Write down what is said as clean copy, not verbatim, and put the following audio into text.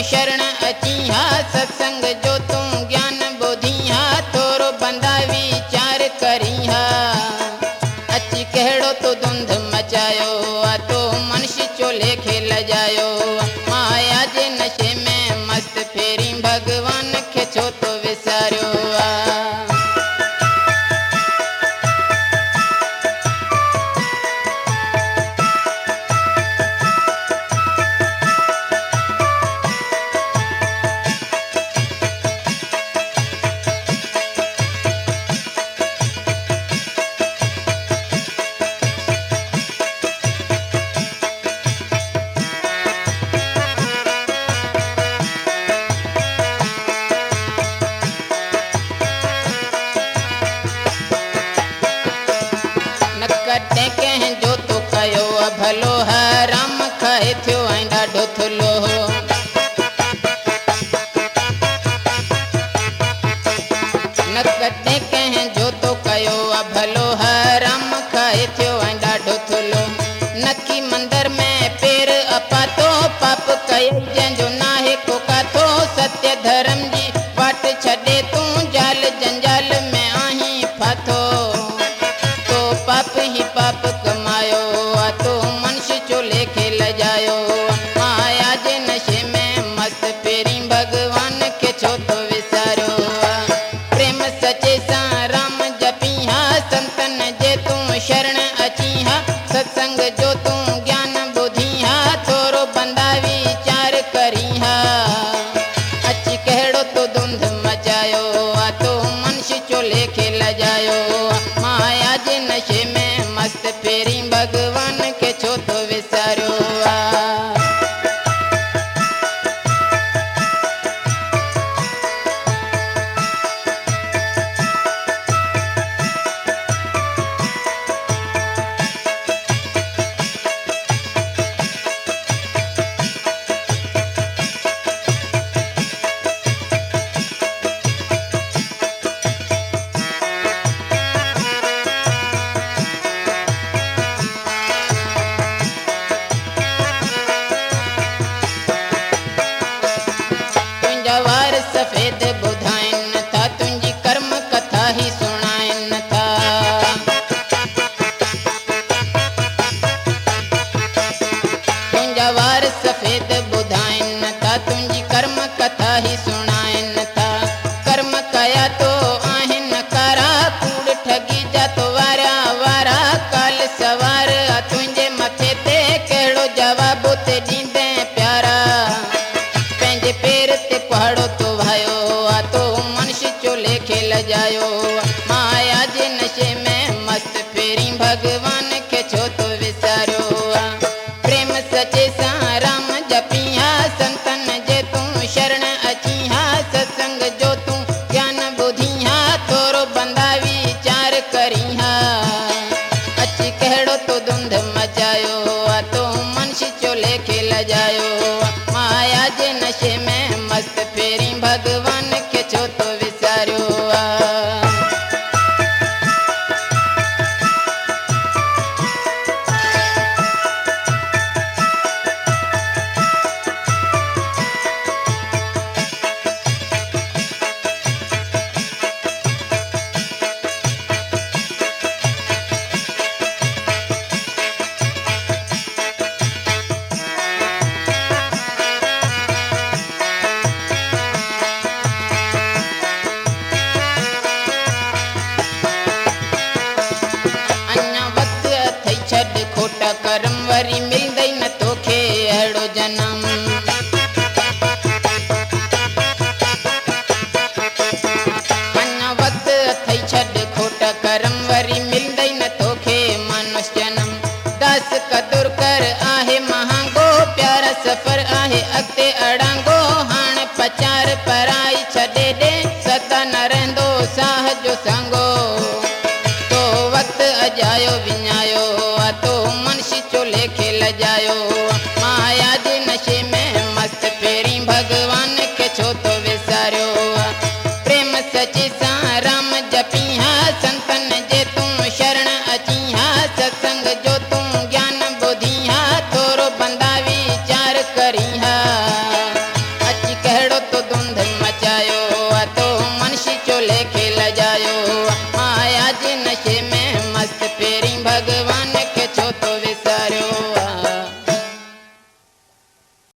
शरण अची हा सत्संग जो तू ज्ञान बोधी हा थोरो बंदा विचार करी हा अची कहिड़ो तो धुंध मचायो आ तो मनुष्य चोले खेल जायो माया जे नशे में मस्त फेरी भगवान खे छो तो विसारियो आ कटे कह जो तो कयो भलो हराम खाए थियो ऐं ॾाढो थुलो न कटे कह जो तो कयो भलो हराम खाए थियो ऐं ॾाढो थुलो नकी मंदर में पेर अपातो पाप कयो जंहिंजो नाहे को काथो सत्य धर्म जी वाट छॾे तूं जाल जंजाल में आहीं फाथो पाप ही पाप कमायो आ तो मनुष्य चोले खेल जायो माया जे नशे में मस्त फेरी भगवान के छो तो विसारो प्रेम सचे सा राम जपी हा संतन जे तू शरण अची हा सत्संग जो तू ज्ञान बुधी हा थोरो बंदा विचार करी हा अची कहिड़ो तो धुंध मचायो आ तो मनुष्य चोले खेल जायो माया जे नशे में मस्त फेरी भगवान के छो तो विसारियो आ सफेद बुधाइन था तुझी कर्म कथा ही सुनाइन था तुझा वार सफेद बुधाइन था तुझी कर्म कथा ही सुनाइन था कर्म कया तो आहिन कारा कूड़ ठगी जा तो वारा वारा काल सवार तुझे मथे ते कहिड़ो जवाब ते ॾींदे प्यारा पंहिंजे पेर ते पहाड़ो तो भायो आ तो मनुष्य चोले खेल जायो माया जे नशे में मस्त फेरी भगवान के छो तो विसारियो आ प्रेम सचे सा राम जपी हा संतन जे तू शरण अची हा सत्संग जो तू ज्ञान बुधी हा थोरो बंदा विचार करी हा अची कहिड़ो तो धुंध मचायो आ तो मनुष्य चोले खेल जायो माया जे नशे में